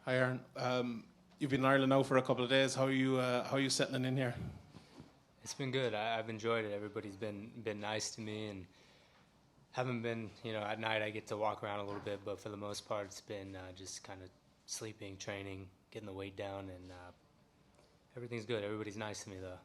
Hi, Aaron. You've been in Ireland now for a couple of days. How are you settling in here? It's been good. I've enjoyed it. Everybody's been nice to me, and haven't been, at night I get to walk around a little bit, but for the most part it's been just kind of sleeping, training, getting the weight down, and everything's good. Everybody's nice to me though.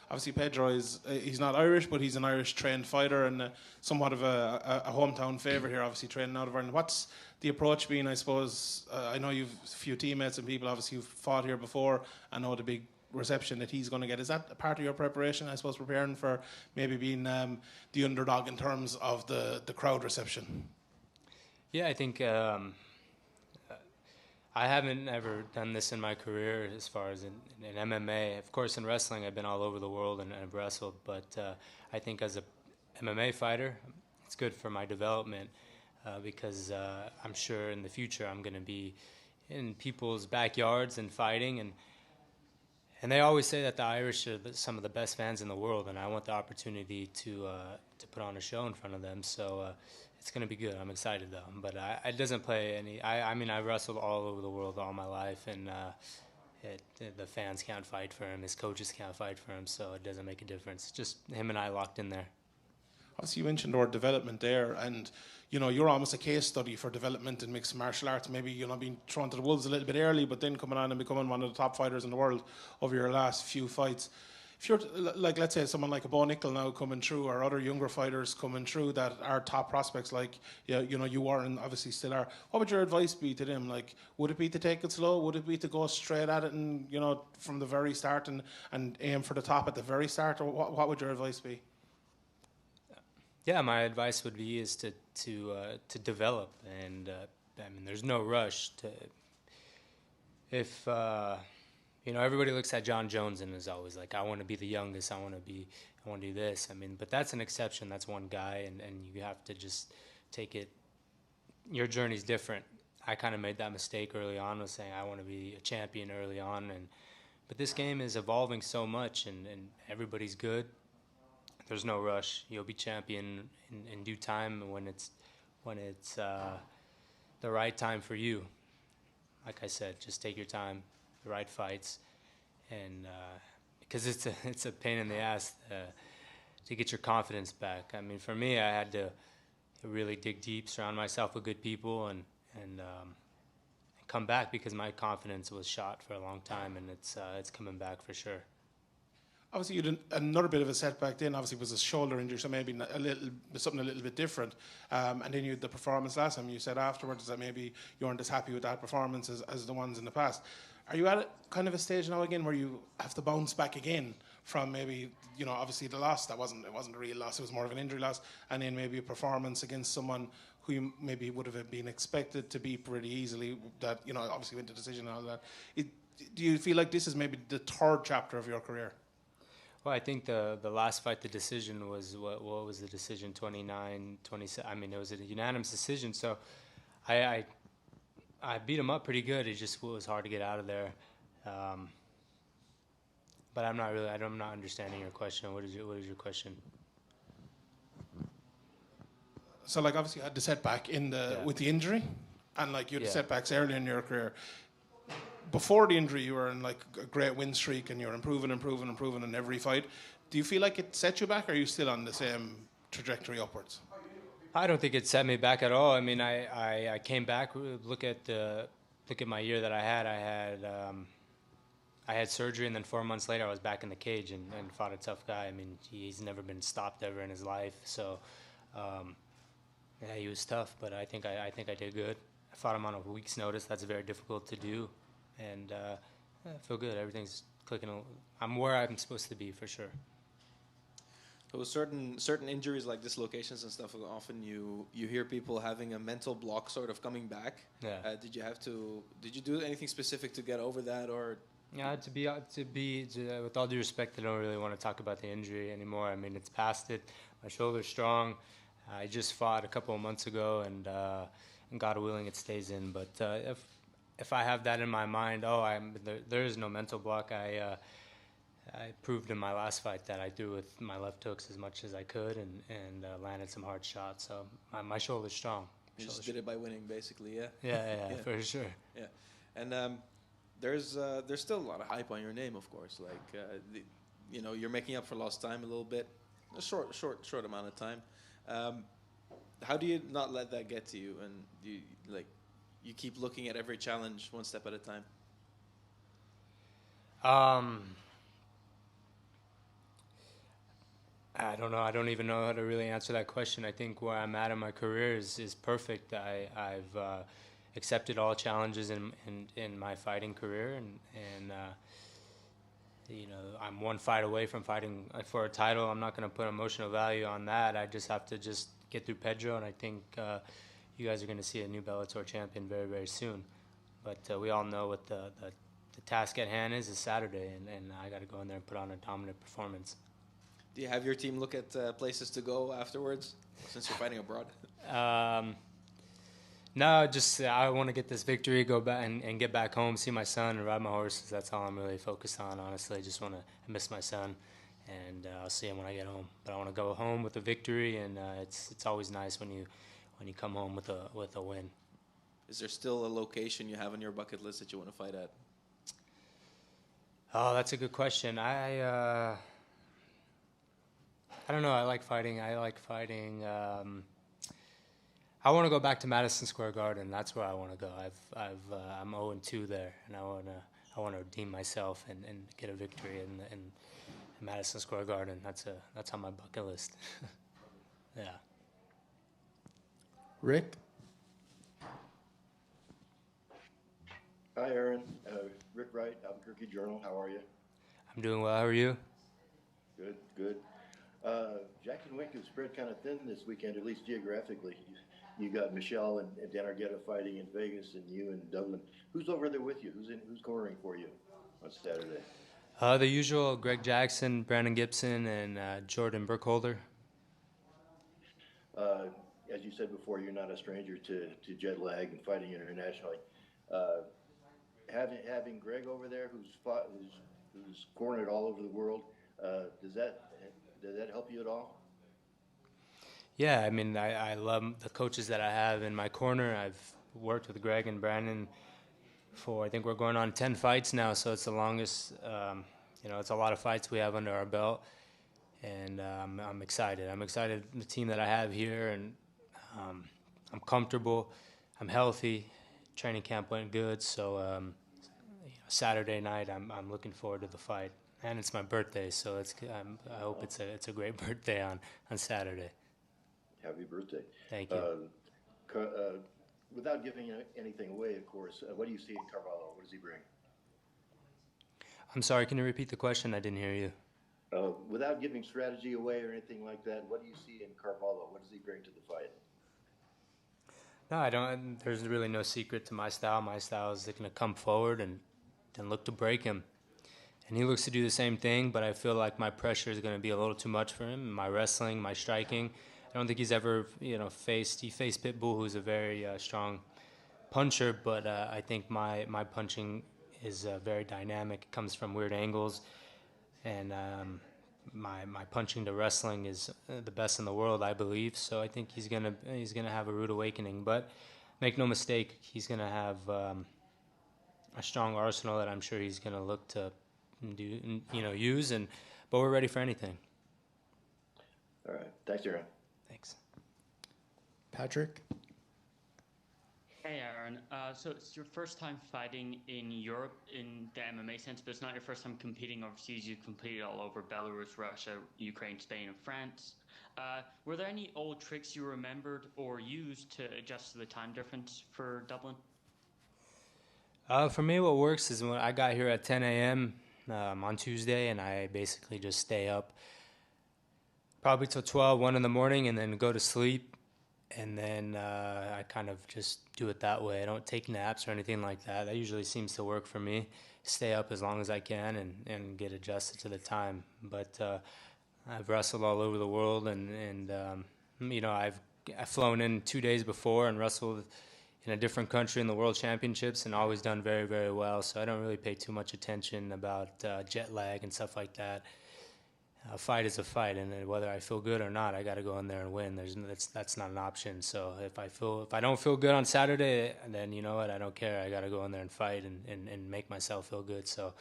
Obviously, Pedro is he's not Irish, but he's an Irish trained fighter and somewhat of a hometown favourite here. Obviously, training out of Ireland. What's the approach been? I suppose I know you've a few teammates and people obviously who've fought here before. I know the big reception that he's going to get. Is that a part of your preparation? I suppose preparing for maybe being the underdog in terms of the crowd reception. Yeah, I think I haven't ever done this in my career as far as in MMA. Of course, in wrestling, I've been all over the world and I've wrestled, but I think as a MMA fighter, it's good for my development because I'm sure in the future I'm going to be in people's backyards and fighting, and they always say that the Irish are some of the best fans in the world, and I want the opportunity to put on a show in front of them. So it's going to be good. I'm excited though. But it doesn't play any. I mean, I wrestled all over the world all my life, and the fans can't fight for him. His coaches can't fight for him, so it doesn't make a difference. Just him and I locked in there. Obviously, you mentioned the word development there, and you're almost a case study for development in mixed martial arts. Maybe being thrown to the wolves a little bit early, but then coming on and becoming one of the top fighters in the world over your last few fights. If you're like, let's say, someone like a Bo Nickel now coming through, or other younger fighters coming through that are top prospects, like you are and obviously still are, what would your advice be to them? Like, would it be to take it slow? Would it be to go straight at it and from the very start and aim for the top at the very start? Or what would your advice be? Yeah, my advice would be is to develop, and I mean, there's no rush to. If everybody looks at John Jones and is always like, I want to be the youngest, I want to do this. I mean, but that's an exception. That's one guy, and you have to just take it. Your journey's different. I kind of made that mistake early on, was saying I want to be a champion early on, but this game is evolving so much, and everybody's good. There's no rush. You'll be champion in due time when it's the right time for you. Like I said, just take your time, the right fights, and because it's a pain in the ass to get your confidence back. I mean, for me, I had to really dig deep, surround myself with good people, and come back, because my confidence was shot for a long time, and it's coming back for sure. Obviously, you had another bit of a setback then. Obviously, it was a shoulder injury, so maybe something a little bit different. And then you had the performance last time. You said afterwards that maybe you weren't as happy with that performance as the ones in the past. Are you at kind of a stage now again where you have to bounce back again from maybe obviously the loss it wasn't a real loss, it was more of an injury loss, and then maybe a performance against someone who you maybe would have been expected to beat pretty easily, that obviously went to decision and all that. Do you feel like this is maybe the third chapter of your career? Well, I think the last fight, the decision was, what was the decision, 29, 27? I mean, it was a unanimous decision, so I beat him up pretty good. It just was hard to get out of there. But I'm not understanding your question. What is your question? So, like, obviously you had the setback with the injury, and like you had the setbacks early in your career. Before the injury, you were in like a great win streak, and you're improving in every fight. Do you feel like it set you back, or are you still on the same trajectory upwards? I don't think it set me back at all. I mean, I came back. Look at my year that I had. I had surgery, and then 4 months later, I was back in the cage and fought a tough guy. I mean, he's never been stopped ever in his life. So, yeah, he was tough, but I think I did good. I fought him on a week's notice. That's very difficult to do, and I feel good. Everything's clicking. I'm where I'm supposed to be for sure. So with certain injuries like dislocations and stuff, often you hear people having a mental block sort of coming back. Yeah. Did you do anything specific to get over that, or? Yeah, with all due respect, I don't really want to talk about the injury anymore. I mean, it's past it. My shoulder's strong. I just fought a couple of months ago, and God willing, it stays in. But if I have that in my mind, there is no mental block. I proved in my last fight that I threw with my left hooks as much as I could, and landed some hard shots. So my shoulder's strong. You just did it by winning, basically, yeah? Yeah, for sure. Yeah. And there's still a lot of hype on your name, of course. Like you're making up for lost time a little bit, a short amount of time. How do you not let that get to you, and you keep looking at every challenge one step at a time? I don't know. I don't even know how to really answer that question. I think where I'm at in my career is perfect. I've accepted all challenges in my fighting career, and I'm one fight away from fighting for a title. I'm not going to put emotional value on that. I just have to get through Pedro, and I think you guys are going to see a new Bellator champion very, very soon. But we all know what the task at hand is Saturday, and I got to go in there and put on a dominant performance. Do you have your team look at places to go afterwards, since you're fighting abroad? No, just I want to get this victory, go back and get back home, see my son, and ride my horses. That's all I'm really focused on, honestly. I just want to miss my son, and I'll see him when I get home. But I want to go home with a victory, and it's always nice when you come home with a win. Is there still a location you have on your bucket list that you want to fight at? Oh, that's a good question. I don't know. I like fighting. I want to go back to Madison Square Garden. That's where I want to go. I'm 0-2 there, and I want to redeem myself and get a victory in Madison Square Garden. That's on my bucket list. Yeah. Rick? Hi, Aaron. Rick Wright, Albuquerque Journal. How are you? I'm doing well. How are you? Good, good. Jackson Wink is spread kind of thin this weekend, at least geographically. You got Michelle and Dan Argueta fighting in Vegas, and you in Dublin. Who's over there with you? Who's cornering for you on Saturday? The usual: Greg Jackson, Brandon Gibson, and Jordan Burkholder. As you said before, you're not a stranger to jet lag and fighting internationally. Having Greg over there, who's cornered all over the world, does that help you at all? Yeah, I mean, I love the coaches that I have in my corner. I've worked with Greg and Brandon I think we're going on 10 fights now, so it's the longest, it's a lot of fights we have under our belt, and I'm excited. I'm excited the team that I have here, and I'm comfortable, I'm healthy, training camp went good, so Saturday night I'm looking forward to the fight, and it's my birthday, so I hope it's a great birthday on Saturday. Happy birthday. Thank you. Without giving anything away, of course, what do you see in Carvalho? What does he bring? I'm sorry, can you repeat the question? I didn't hear you. Without giving strategy away or anything like that, what do you see in Carvalho? What does he bring to the fight? No, I don't. There's really no secret to my style. My style is going to come forward and look to break him. And he looks to do the same thing, but I feel like my pressure is going to be a little too much for him. My wrestling, my striking. I don't think he's ever, faced Pitbull, who's a very strong puncher, but I think my punching is very dynamic. It comes from weird angles, and my punching to wrestling is the best in the world, I believe. So I think he's gonna have a rude awakening. But make no mistake, he's gonna have a strong arsenal that I'm sure he's gonna look to use. But we're ready for anything. All right, thanks, Aaron. Thanks. Patrick? Hey, Aaron. So it's your first time fighting in Europe in the MMA sense, but it's not your first time competing overseas. You've competed all over Belarus, Russia, Ukraine, Spain, and France. Were there any old tricks you remembered or used to adjust to the time difference for Dublin? For me, what works is when I got here at 10 a.m. On Tuesday, and I basically just stay up probably till 1 in the morning, and then go to sleep. And then I kind of just do it that way. I don't take naps or anything like that. That usually seems to work for me. Stay up as long as I can and get adjusted to the time. But I've wrestled all over the world, and I've flown in 2 days before and wrestled in a different country in the World Championships, and always done very, very well. So I don't really pay too much attention about jet lag and stuff like that. A fight is a fight, and whether I feel good or not, I got to go in there and win. That's not an option. So if I don't feel good on Saturday, then you know what? I don't care. I got to go in there and fight and make myself feel good. So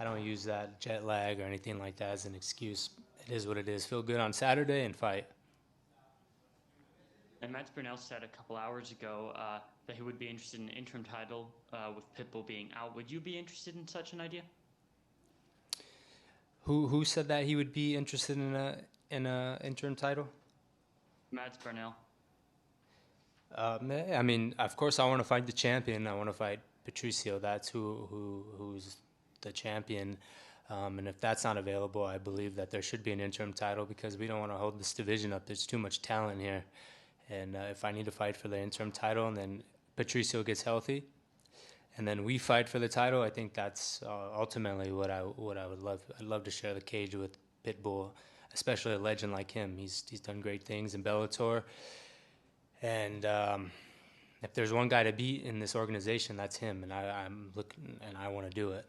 I don't use that jet lag or anything like that as an excuse. It is what it is. Feel good on Saturday and fight. And Matt Burnell said a couple hours ago that he would be interested in an interim title with Pitbull being out. Would you be interested in such an idea? Who said that he would be interested in a interim title? Matt Burnell. I mean, of course, I want to fight the champion. I want to fight Patricio. That's who's the champion. And if that's not available, I believe that there should be an interim title because we don't want to hold this division up. There's too much talent here. And if I need to fight for the interim title and then Patricio gets healthy, and then we fight for the title, I think that's ultimately what I would love. I'd love to share the cage with Pitbull, especially a legend like him. He's done great things in Bellator. And if there's one guy to beat in this organization, that's him. And I'm looking, and I want to do it.